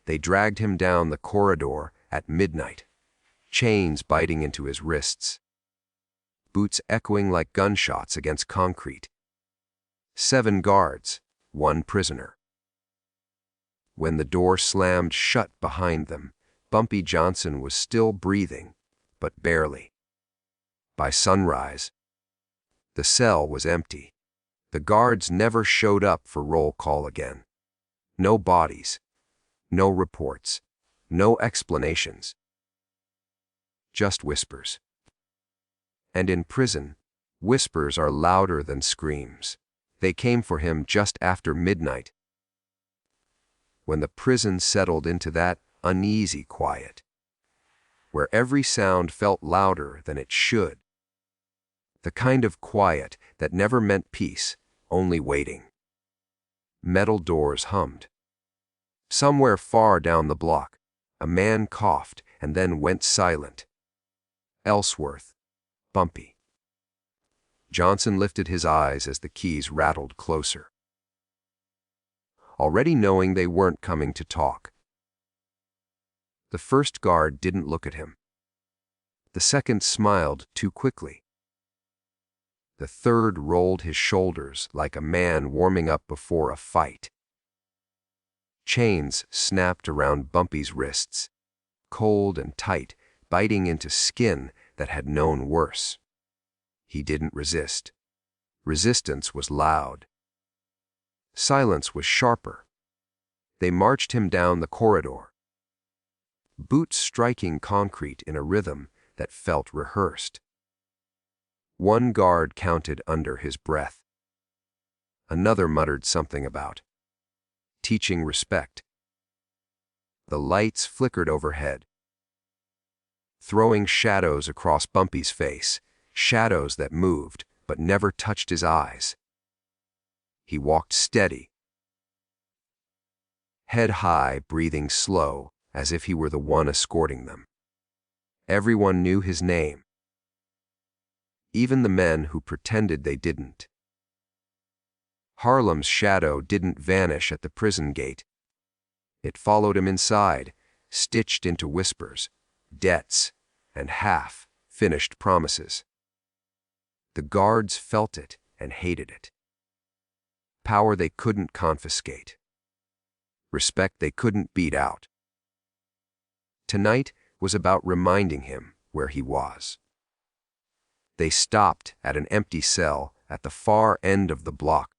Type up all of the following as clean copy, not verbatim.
They dragged him down the corridor at midnight, chains biting into his wrists, boots echoing like gunshots against concrete. 7 guards, 1 prisoner. When the door slammed shut behind them, Bumpy Johnson was still breathing, but barely. By sunrise, the cell was empty. The guards never showed up for roll call again. No bodies, no reports, no explanations. Just whispers. And in prison, whispers are louder than screams. They came for him just after midnight, when the prison settled into that uneasy quiet, where every sound felt louder than it should. The kind of quiet that never meant peace, only waiting. Metal doors hummed. Somewhere far down the block, a man coughed and then went silent. Ellsworth, Bumpy. Johnson lifted his eyes as the keys rattled closer, already knowing they weren't coming to talk. The first guard didn't look at him. The second smiled too quickly. The third rolled his shoulders like a man warming up before a fight. Chains snapped around Bumpy's wrists, cold and tight, biting into skin that had known worse. He didn't resist. Resistance was loud. Silence was sharper. They marched him down the corridor, boots striking concrete in a rhythm that felt rehearsed. 1 guard counted under his breath. Another muttered something about teaching respect. The lights flickered overhead, throwing shadows across Bumpy's face, shadows that moved but never touched his eyes. He walked steady, head high, breathing slow, as if he were the one escorting them. Everyone knew his name, even the men who pretended they didn't. Harlem's shadow didn't vanish at the prison gate. It followed him inside, stitched into whispers, debts, and half-finished promises. The guards felt it and hated it. Power they couldn't confiscate. Respect they couldn't beat out. Tonight was about reminding him where he was. They stopped at an empty cell at the far end of the block.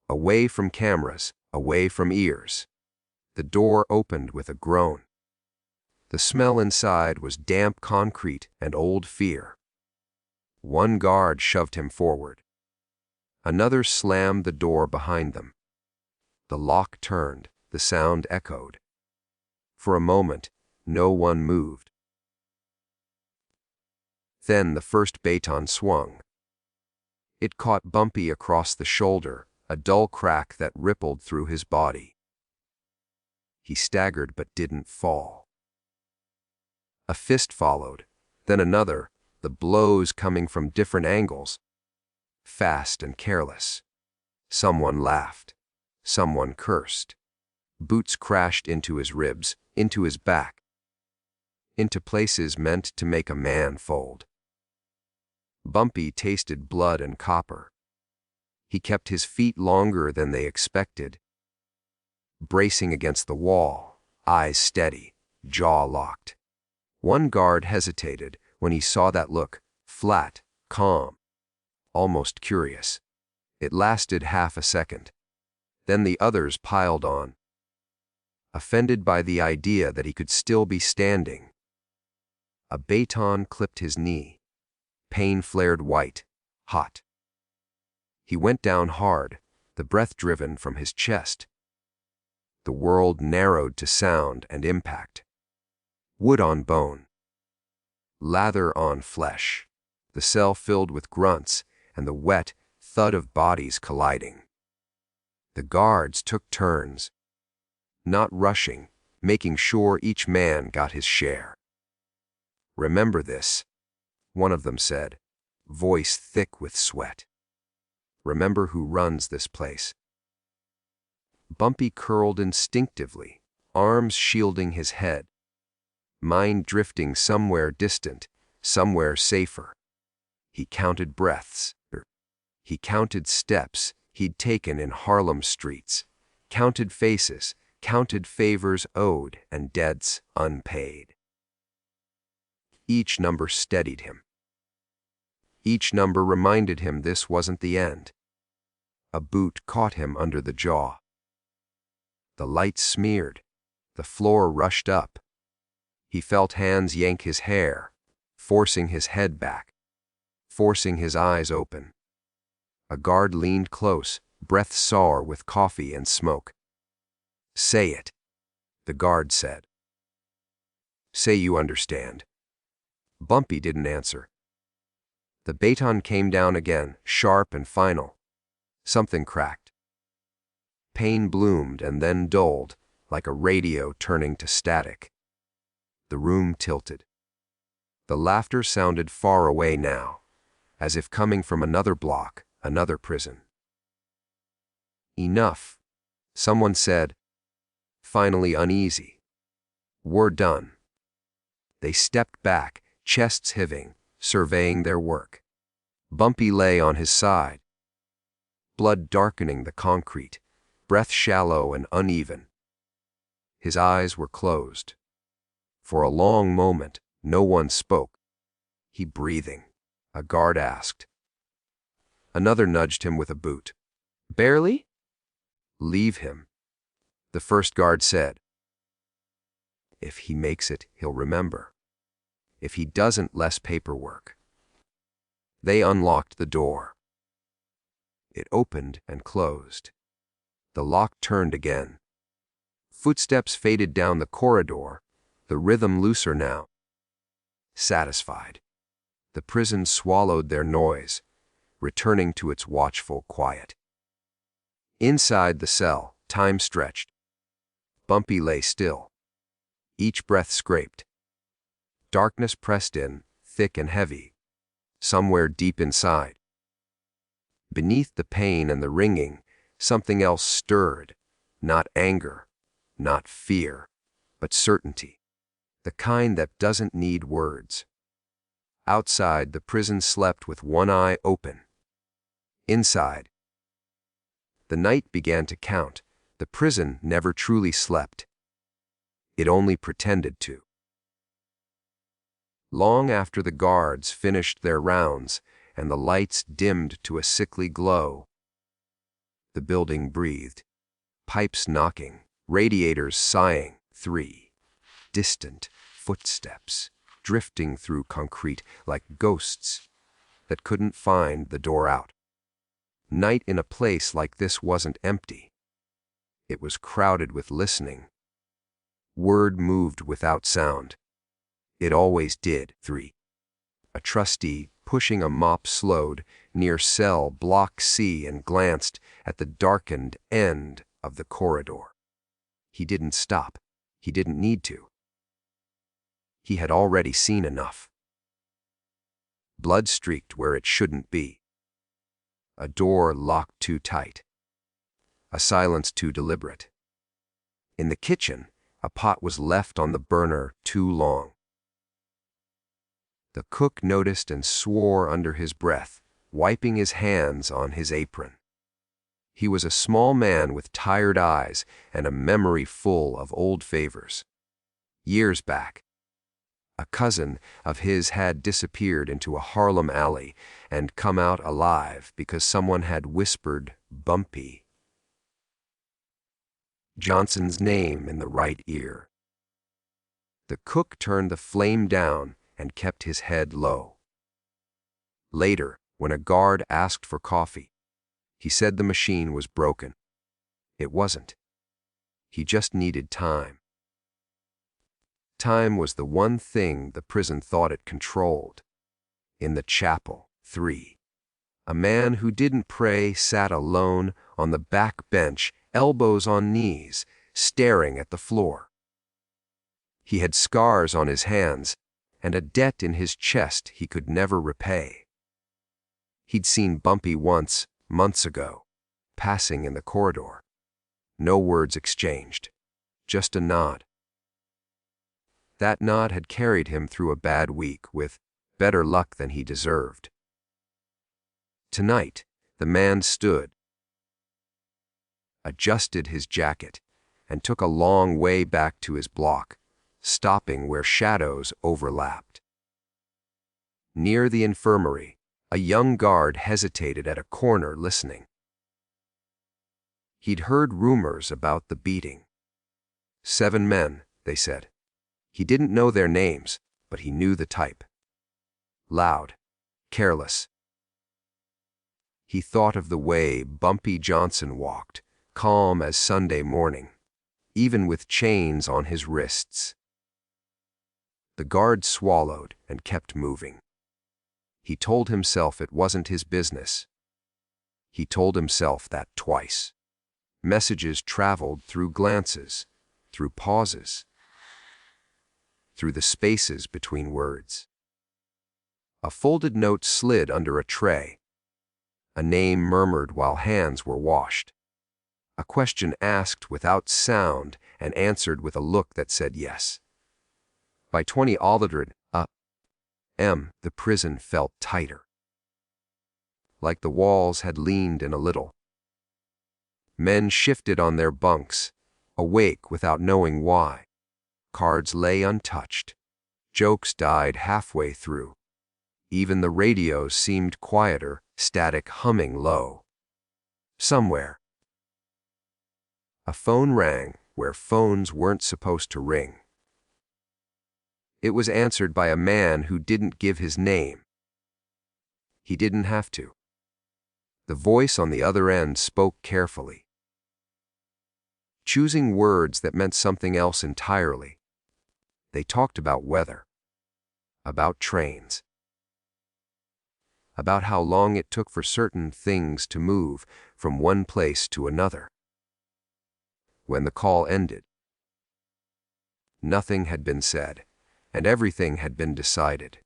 Away from cameras, away from ears. The door opened with a groan. The smell inside was damp concrete and old fear. 1 guard shoved him forward. Another slammed the door behind them. The lock turned, the sound echoed. For a moment, no one moved. Then the first baton swung. It caught Bumpy across the shoulder, a dull crack that rippled through his body. He staggered but didn't fall. A fist followed, then another, the blows coming from different angles. Fast and careless. Someone laughed. Someone cursed. Boots crashed into his ribs, into his back, into places meant to make a man fold. Bumpy tasted blood and copper. He kept his feet longer than they expected, bracing against the wall, eyes steady, jaw locked. 1 guard hesitated when he saw that look, flat, calm, almost curious. It lasted half a second. Then the others piled on, offended by the idea that he could still be standing. A baton clipped his knee. Pain flared white, hot. He went down hard, the breath driven from his chest. The world narrowed to sound and impact. Wood on bone. Lather on flesh. The cell filled with grunts and the wet thud of bodies colliding. The guards took turns, not rushing, making sure each man got his share. "Remember this," one of them said, voice thick with sweat. "Remember who runs this place." Bumpy curled instinctively, arms shielding his head, mind drifting somewhere distant, somewhere safer. He counted breaths. He counted steps he'd taken in Harlem streets, counted faces, counted favors owed and debts unpaid. Each number steadied him. Each number reminded him this wasn't the end. A boot caught him under the jaw. The light smeared. The floor rushed up. He felt hands yank his hair, forcing his head back, forcing his eyes open. A guard leaned close, breath sour with coffee and smoke. "Say it," the guard said. "Say you understand." Bumpy didn't answer. The baton came down again, sharp and final. Something cracked. Pain bloomed and then dulled, like a radio turning to static. The room tilted. The laughter sounded far away now, as if coming from another block, another prison. "Enough," someone said, finally uneasy. "We're done." They stepped back, chests heaving, surveying their work. Bumpy lay on his side, blood darkening the concrete, breath shallow and uneven. His eyes were closed. For a long moment, no one spoke. "He breathing?" a guard asked. Another nudged him with a boot. "Barely?" "Leave him," the first guard said. "If he makes it, he'll remember. If he doesn't, less paperwork." They unlocked the door. It opened and closed. The lock turned again. Footsteps faded down the corridor, the rhythm looser now. Satisfied, the prison swallowed their noise, returning to its watchful quiet. Inside the cell, time stretched. Bumpy lay still. Each breath scraped. Darkness pressed in, thick and heavy, somewhere deep inside. Beneath the pain and the ringing, something else stirred, not anger, not fear, but certainty, the kind that doesn't need words. Outside, the prison slept with one eye open. Inside, the night began to count. The prison never truly slept. It only pretended to. Long after the guards finished their rounds and the lights dimmed to a sickly glow, the building breathed, pipes knocking, radiators sighing. 3 distant footsteps drifting through concrete like ghosts that couldn't find the door out. Night in a place like this wasn't empty. It was crowded with listening. Word moved without sound. It always did. 3 A trustee pushing a mop slowed near cell block C and glanced at the darkened end of the corridor. He didn't stop. He didn't need to. He had already seen enough. Blood streaked where it shouldn't be. A door locked too tight. A silence too deliberate. In the kitchen, a pot was left on the burner too long. The cook noticed and swore under his breath, wiping his hands on his apron. He was a small man with tired eyes and a memory full of old favors. Years back, a cousin of his had disappeared into a Harlem alley and come out alive because someone had whispered Bumpy Johnson's name in the right ear. The cook turned the flame down and kept his head low. Later, when a guard asked for coffee, he said the machine was broken. It wasn't. He just needed time. Time was the one thing the prison thought it controlled. In the chapel, 3 A man who didn't pray sat alone on the back bench, elbows on knees, staring at the floor. He had scars on his hands and a debt in his chest he could never repay. He'd seen Bumpy once, months ago, passing in the corridor. No words exchanged, just a nod. That nod had carried him through a bad week with better luck than he deserved. Tonight, the man stood, adjusted his jacket, and took a long way back to his block, stopping where shadows overlapped. Near the infirmary, a young guard hesitated at a corner listening. He'd heard rumors about the beating. 7 men, they said. He didn't know their names, but he knew the type. Loud, careless. He thought of the way Bumpy Johnson walked, calm as Sunday morning, even with chains on his wrists. The guard swallowed and kept moving. He told himself it wasn't his business. He told himself that twice. Messages traveled through glances, through pauses, through the spaces between words. A folded note slid under a tray. A name murmured while hands were washed. A question asked without sound and answered with a look that said yes. By 20:00 a.m., the prison felt tighter. Like the walls had leaned in a little. Men shifted on their bunks, awake without knowing why. Cards lay untouched. Jokes died halfway through. Even the radios seemed quieter, static humming low. Somewhere, a phone rang where phones weren't supposed to ring. It was answered by a man who didn't give his name. He didn't have to. The voice on the other end spoke carefully, choosing words that meant something else entirely. They talked about weather, about trains, about how long it took for certain things to move from one place to another. When the call ended, nothing had been said, and everything had been decided.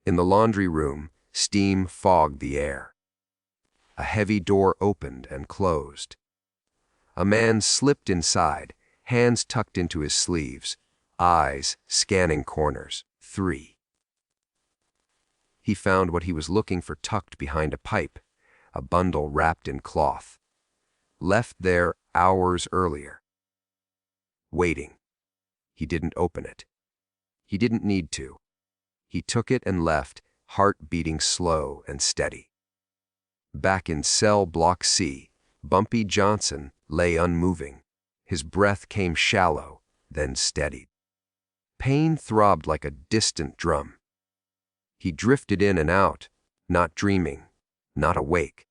In the laundry room, steam fogged the air. A heavy door opened and closed. A man slipped inside, hands tucked into his sleeves, eyes scanning corners. 3. He found what he was looking for tucked behind a pipe, a bundle wrapped in cloth. Left there hours earlier. Waiting. He didn't open it. He didn't need to. He took it and left, heart beating slow and steady. Back in cell block C, Bumpy Johnson lay unmoving. His breath came shallow, then steadied. Pain throbbed like a distant drum. He drifted in and out, not dreaming, not awake.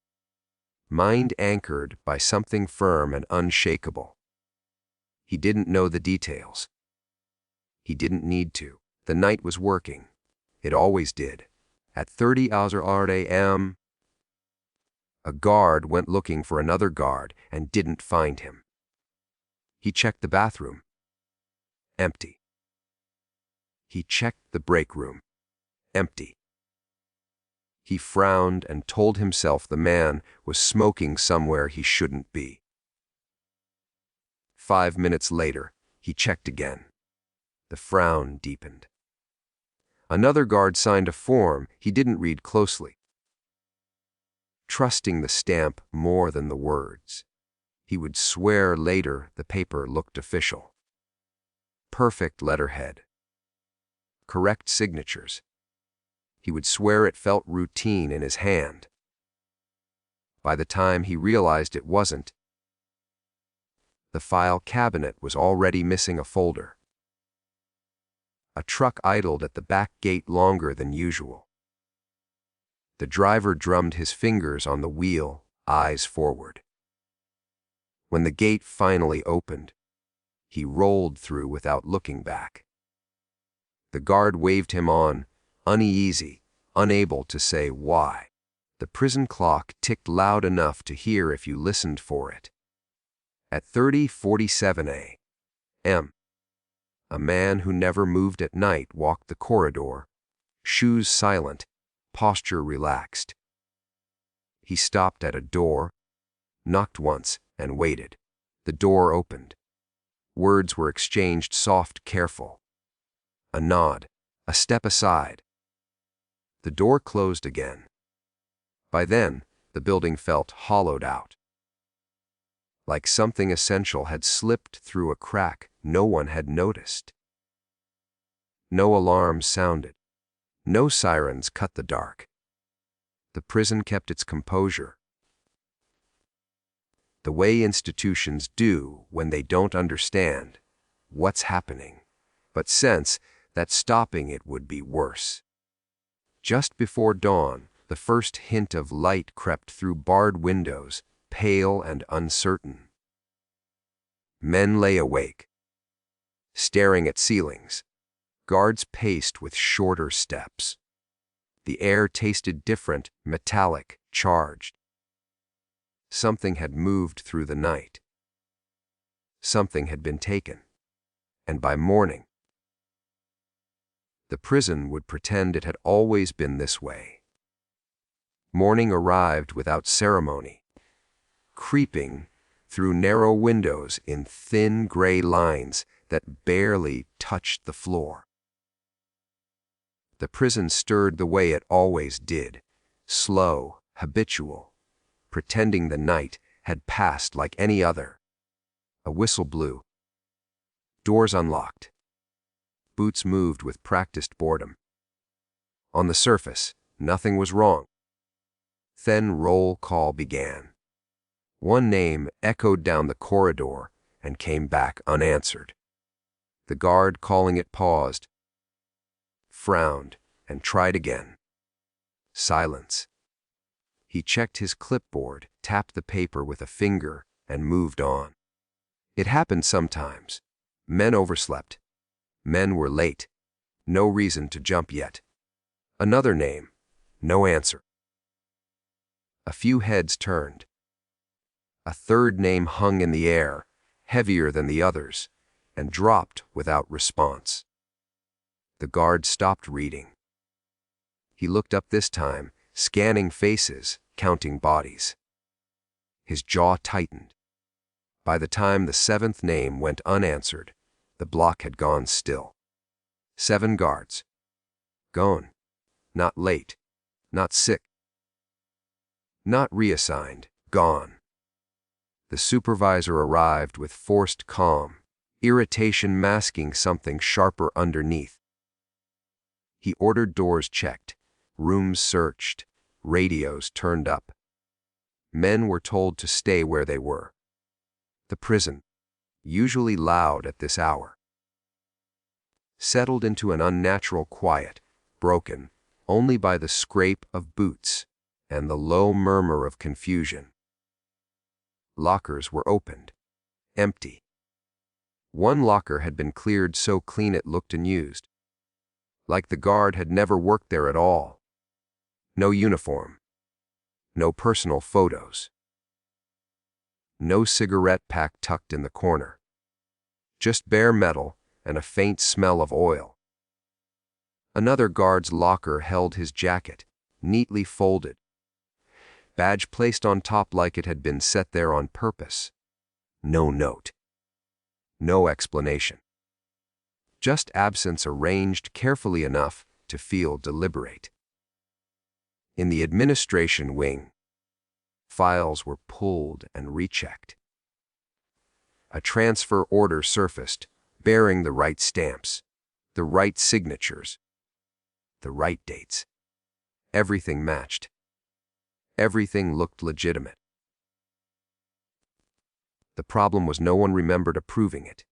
Mind anchored by something firm and unshakable. He didn't know the details. He didn't need to. The night was working. It always did. At 30:00 a.m., a guard went looking for another guard and didn't find him. He checked the bathroom. Empty. He checked the break room. Empty. He frowned and told himself the man was smoking somewhere he shouldn't be. 5 minutes later, he checked again. The frown deepened. Another guard signed a form he didn't read closely, trusting the stamp more than the words. He would swear later the paper looked official. Perfect letterhead. Correct signatures. He would swear it felt routine in his hand. By the time he realized it wasn't, the file cabinet was already missing a folder. A truck idled at the back gate longer than usual. The driver drummed his fingers on the wheel, eyes forward. When the gate finally opened, he rolled through without looking back. The guard waved him on, uneasy, unable to say why. The prison clock ticked loud enough to hear if you listened for it. At 30:47 a.m., a man who never moved at night walked the corridor, shoes silent, posture relaxed. He stopped at a door, knocked once, and waited. The door opened. Words were exchanged soft, careful. A nod, a step aside. The door closed again. By then, the building felt hollowed out. Like something essential had slipped through a crack no one had noticed. No alarms sounded. No sirens cut the dark. The prison kept its composure, the way institutions do when they don't understand what's happening, but sense that stopping it would be worse. Just before dawn, the first hint of light crept through barred windows, pale and uncertain. Men lay awake, staring at ceilings. Guards paced with shorter steps. The air tasted different, metallic, charged. Something had moved through the night. Something had been taken. And by morning, the prison would pretend it had always been this way. Morning arrived without ceremony, creeping through narrow windows in thin gray lines that barely touched the floor. The prison stirred the way it always did, slow, habitual, pretending the night had passed like any other. A whistle blew. Doors unlocked. Boots moved with practiced boredom. On the surface, nothing was wrong. Then roll call began. One name echoed down the corridor and came back unanswered. The guard calling it paused, frowned, and tried again. Silence. He checked his clipboard, tapped the paper with a finger, and moved on. It happened sometimes. Men overslept. Men were late. No reason to jump yet. Another name. No answer. A few heads turned. A third name hung in the air, heavier than the others, and dropped without response. The guard stopped reading. He looked up this time, scanning faces, counting bodies. His jaw tightened. By the time the seventh name went unanswered, the block had gone still. 7 guards. Gone. Not late. Not sick. Not reassigned. Gone. The supervisor arrived with forced calm, irritation masking something sharper underneath. He ordered doors checked, rooms searched, radios turned up. Men were told to stay where they were. The prison, usually loud at this hour, settled into an unnatural quiet, broken only by the scrape of boots and the low murmur of confusion. Lockers were opened, empty. One locker had been cleared so clean it looked unused, like the guard had never worked there at all. No uniform, no personal photos, no cigarette pack tucked in the corner, just bare metal and a faint smell of oil. Another guard's locker held his jacket, neatly folded, badge placed on top like it had been set there on purpose. No note. No explanation. Just absence arranged carefully enough to feel deliberate. In the administration wing, files were pulled and rechecked. A transfer order surfaced, bearing the right stamps, the right signatures, the right dates. Everything matched. Everything looked legitimate. The problem was no one remembered approving it.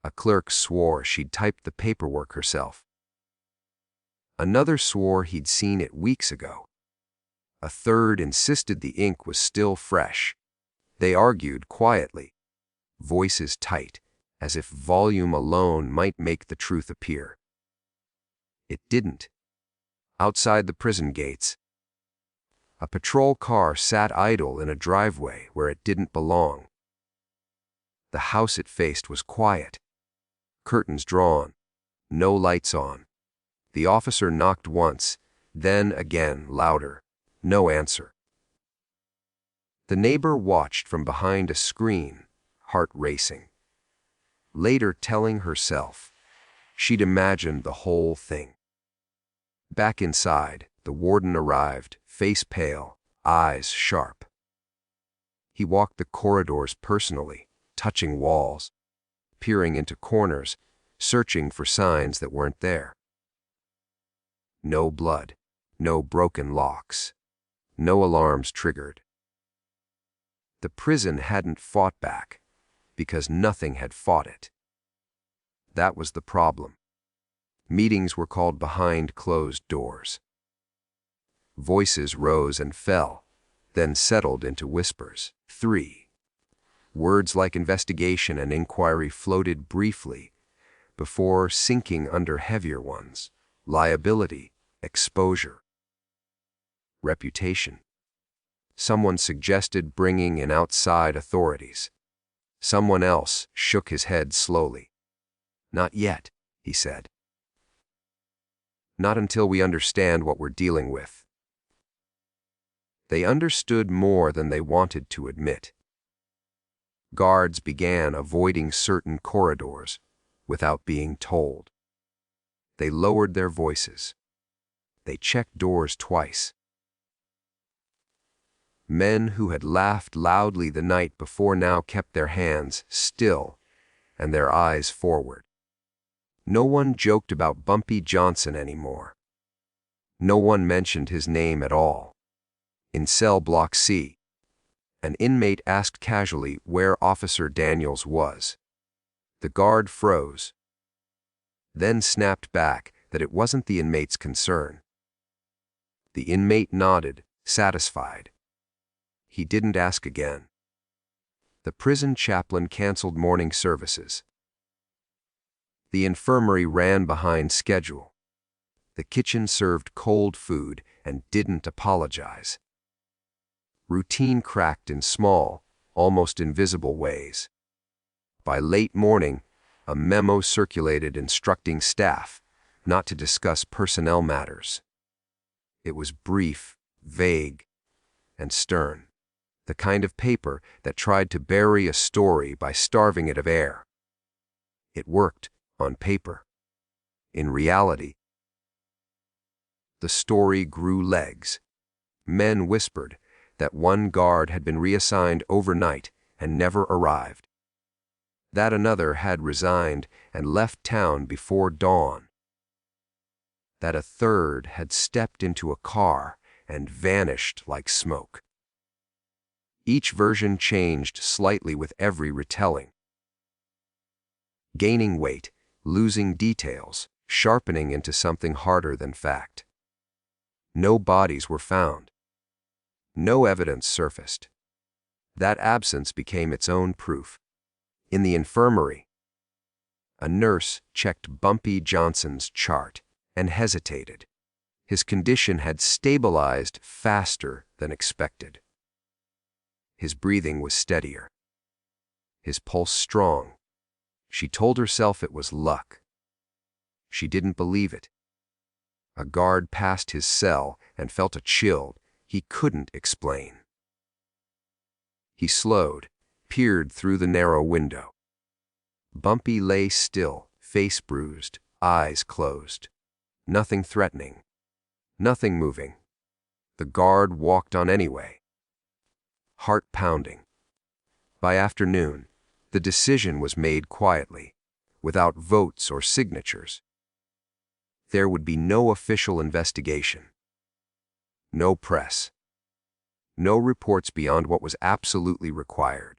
A clerk swore she'd typed the paperwork herself. Another swore he'd seen it weeks ago. A third insisted the ink was still fresh. They argued quietly, voices tight, as if volume alone might make the truth appear. It didn't. Outside the prison gates, a patrol car sat idle in a driveway where it didn't belong. The house it faced was quiet. Curtains drawn, no lights on. The officer knocked once, then again louder. No answer. The neighbor watched from behind a screen, heart racing. later telling herself she'd imagined the whole thing. Back inside, the warden arrived, face pale, eyes sharp. He walked the corridors personally, touching walls, peering into corners, searching for signs that weren't there. No blood, no broken locks, no alarms triggered. The prison hadn't fought back because nothing had fought it. That was the problem. Meetings were called behind closed doors. Voices rose and fell, then settled into whispers. 3. Words like investigation and inquiry floated briefly before sinking under heavier ones: liability, exposure, reputation. Someone suggested bringing in outside authorities. Someone else shook his head slowly. "Not yet," he said. "Not until we understand what we're dealing with." They understood more than they wanted to admit. Guards began avoiding certain corridors without being told. They lowered their voices. They checked doors twice. Men who had laughed loudly the night before now kept their hands still and their eyes forward. No one joked about Bumpy Johnson anymore. No one mentioned his name at all. In cell block C, an inmate asked casually where Officer Daniels was. The guard froze, then snapped back that it wasn't the inmate's concern. The inmate nodded, satisfied. He didn't ask again. The prison chaplain canceled morning services. The infirmary ran behind schedule. The kitchen served cold food and didn't apologize. Routine cracked in small, almost invisible ways. By late morning, a memo circulated instructing staff not to discuss personnel matters. It was brief, vague, and stern, the kind of paper that tried to bury a story by starving it of air. It worked on paper. In reality, the story grew legs. Men whispered that one guard had been reassigned overnight and never arrived, that another had resigned and left town before dawn, that a third had stepped into a car and vanished like smoke. Each version changed slightly with every retelling, gaining weight, losing details, sharpening into something harder than fact. No bodies were found. No evidence surfaced. That absence became its own proof. In the infirmary, a nurse checked Bumpy Johnson's chart and hesitated. His condition had stabilized faster than expected. His breathing was steadier. His pulse strong. She told herself it was luck. She didn't believe it. A guard passed his cell and felt a chill he couldn't explain. He slowed, peered through the narrow window. Bumpy lay still, face bruised, eyes closed. Nothing threatening. Nothing moving. The guard walked on anyway. Heart pounding. By afternoon, the decision was made quietly, without votes or signatures. There would be no official investigation. No press. No reports beyond what was absolutely required.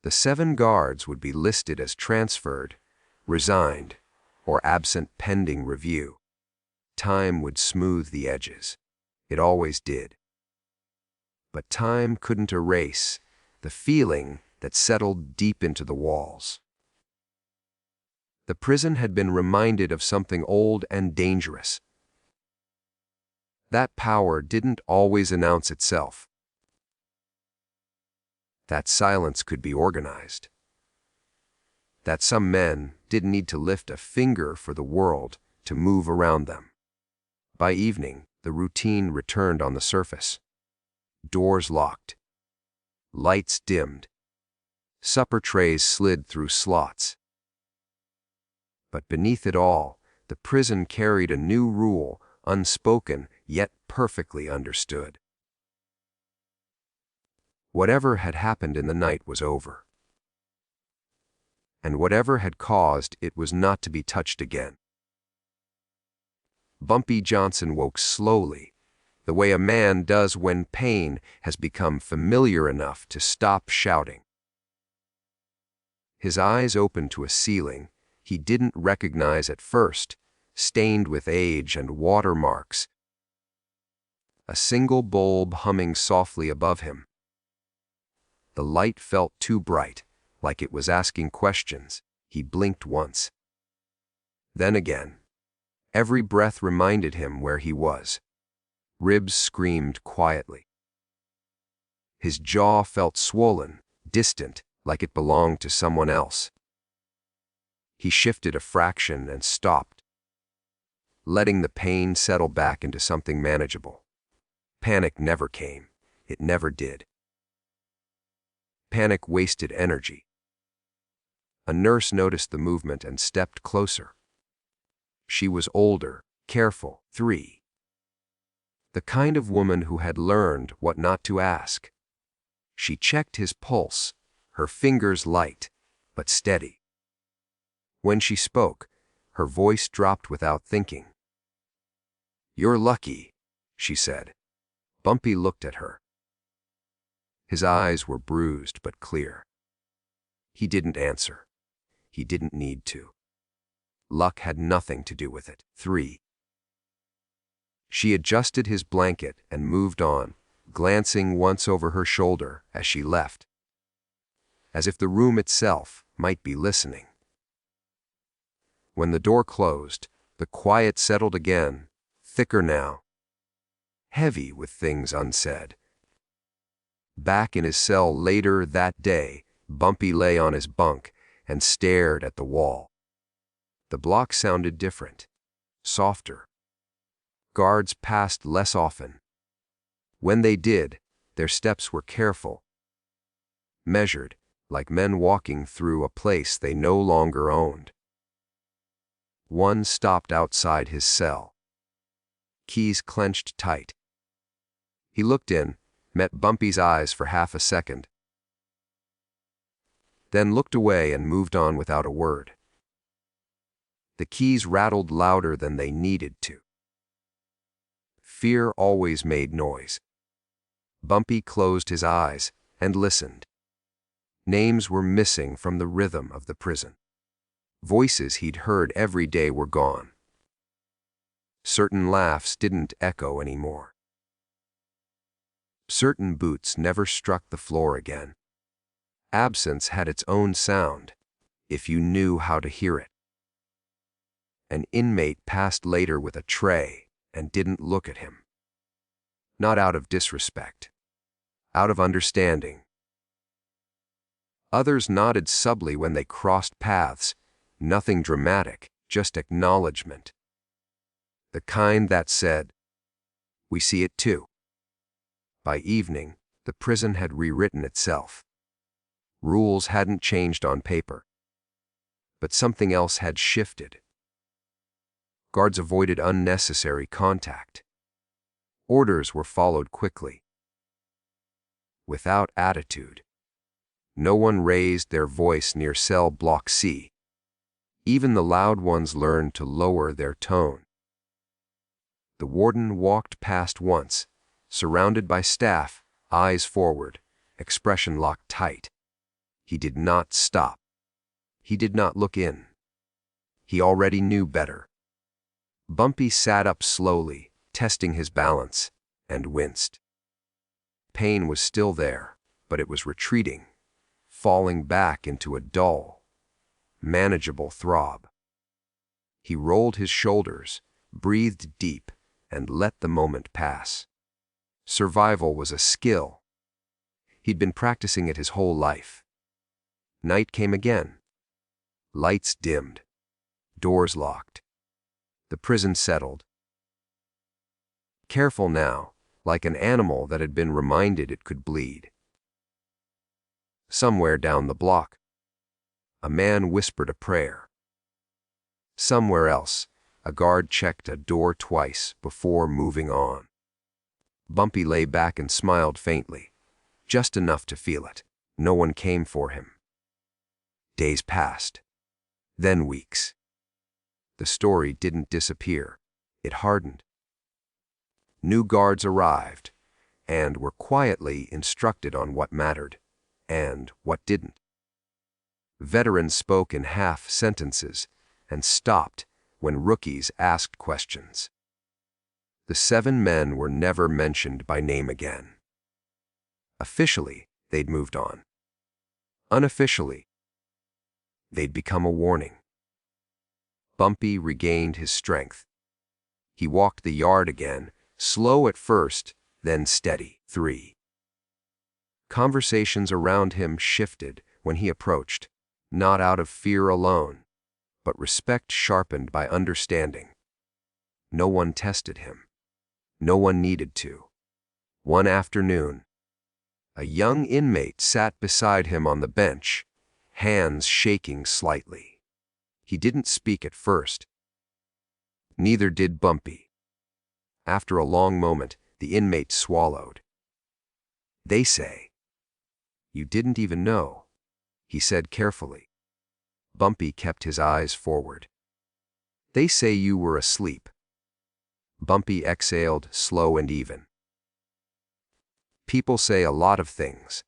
The 7 guards would be listed as transferred, resigned, or absent pending review. Time would smooth the edges. It always did. But time couldn't erase the feeling that settled deep into the walls. The prison had been reminded of something old and dangerous. That power didn't always announce itself. That silence could be organized. That some men didn't need to lift a finger for the world to move around them. By evening, the routine returned on the surface. Doors locked. Lights dimmed. Supper trays slid through slots. But beneath it all, the prison carried a new rule, unspoken yet perfectly understood. Whatever had happened in the night was over. And whatever had caused it was not to be touched again. Bumpy Johnson woke slowly, the way a man does when pain has become familiar enough to stop shouting. His eyes opened to a ceiling he didn't recognize at first, stained with age and watermarks. A single bulb humming softly above him. The light felt too bright, like it was asking questions. He blinked once. Then again. Every breath reminded him where he was. Ribs screamed quietly. His jaw felt swollen, distant, like it belonged to someone else. He shifted a fraction and stopped, letting the pain settle back into something manageable. Panic never came. It never did. Panic wasted energy. A nurse noticed the movement and stepped closer. She was older, careful, 3. The kind of woman who had learned what not to ask. She checked his pulse, her fingers light, but steady. When she spoke, her voice dropped without thinking. "You're lucky," she said. Bumpy looked at her. His eyes were bruised but clear. He didn't answer. He didn't need to. Luck had nothing to do with it. 3. She adjusted his blanket and moved on, glancing once over her shoulder as she left, as if the room itself might be listening. When the door closed, the quiet settled again, thicker now, heavy with things unsaid. Back in his cell later that day, Bumpy lay on his bunk and stared at the wall. The block sounded different, softer. Guards passed less often. When they did, their steps were careful, measured, like men walking through a place they no longer owned. One stopped outside his cell. Keys clenched tight. He looked in, met Bumpy's eyes for half a second, then looked away and moved on without a word. The keys rattled louder than they needed to. Fear always made noise. Bumpy closed his eyes and listened. Names were missing from the rhythm of the prison. Voices he'd heard every day were gone. Certain laughs didn't echo anymore. Certain boots never struck the floor again. Absence had its own sound, if you knew how to hear it. An inmate passed later with a tray and didn't look at him. Not out of disrespect, out of understanding. Others nodded subtly when they crossed paths, nothing dramatic, just acknowledgement. The kind that said, "We see it too." By evening, the prison had rewritten itself. Rules hadn't changed on paper, but something else had shifted. Guards avoided unnecessary contact. Orders were followed quickly, without attitude. No one raised their voice near cell block C. Even the loud ones learned to lower their tone. The warden walked past once, surrounded by staff, eyes forward, expression locked tight. He did not stop. He did not look in. He already knew better. Bumpy sat up slowly, testing his balance, and winced. Pain was still there, but it was retreating, falling back into a dull, manageable throb. He rolled his shoulders, breathed deep, and let the moment pass. Survival was a skill. He'd been practicing it his whole life. Night came again. Lights dimmed. Doors locked. The prison settled. Careful now, like an animal that had been reminded it could bleed. Somewhere down the block, a man whispered a prayer. Somewhere else, a guard checked a door twice before moving on. Bumpy lay back and smiled faintly, just enough to feel it. No one came for him. Days passed, then weeks. The story didn't disappear. It hardened. New guards arrived and were quietly instructed on what mattered and what didn't. Veterans spoke in half sentences and stopped when rookies asked questions. The 7 men were never mentioned by name again. Officially, they'd moved on. Unofficially, they'd become a warning. Bumpy regained his strength. He walked the yard again, slow at first, then steady. 3. Conversations around him shifted when he approached, not out of fear alone, but respect sharpened by understanding. No one tested him. No one needed to. One afternoon, a young inmate sat beside him on the bench, hands shaking slightly. He didn't speak at first. Neither did Bumpy. After a long moment, the inmate swallowed. "They say you didn't even know," he said carefully. Bumpy kept his eyes forward. "They say you were asleep." Bumpy exhaled, slow and even. "People say a lot of things."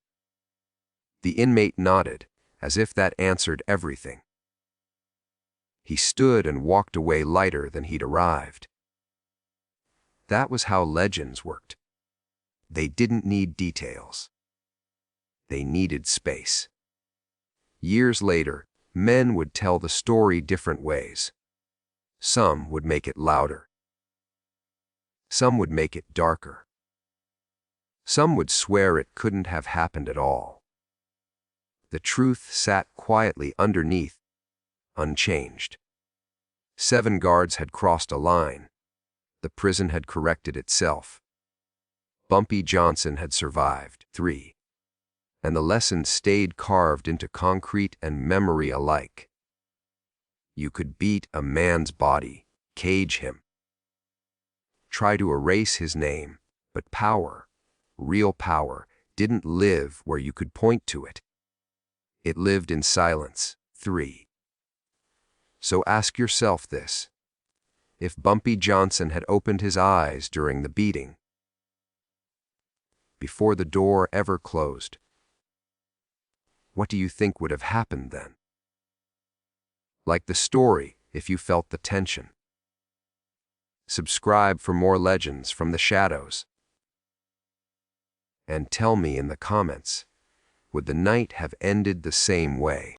The inmate nodded, as if that answered everything. He stood and walked away lighter than he'd arrived. That was how legends worked. They didn't need details. They needed space. Years later, men would tell the story different ways. Some would make it louder. Some would make it darker. Some would swear it couldn't have happened at all. The truth sat quietly underneath, unchanged. 7 guards had crossed a line. The prison had corrected itself. Bumpy Johnson had survived. 3. And the lesson stayed carved into concrete and memory alike. You could beat a man's body, cage him, try to erase his name, but power, real power, didn't live where you could point to it. It lived in silence. 3. So ask yourself this. If Bumpy Johnson had opened his eyes during the beating, before the door ever closed, what do you think would have happened then? Like the story, if you felt the tension. Subscribe for more legends from the shadows. And tell me in the comments, would the night have ended the same way?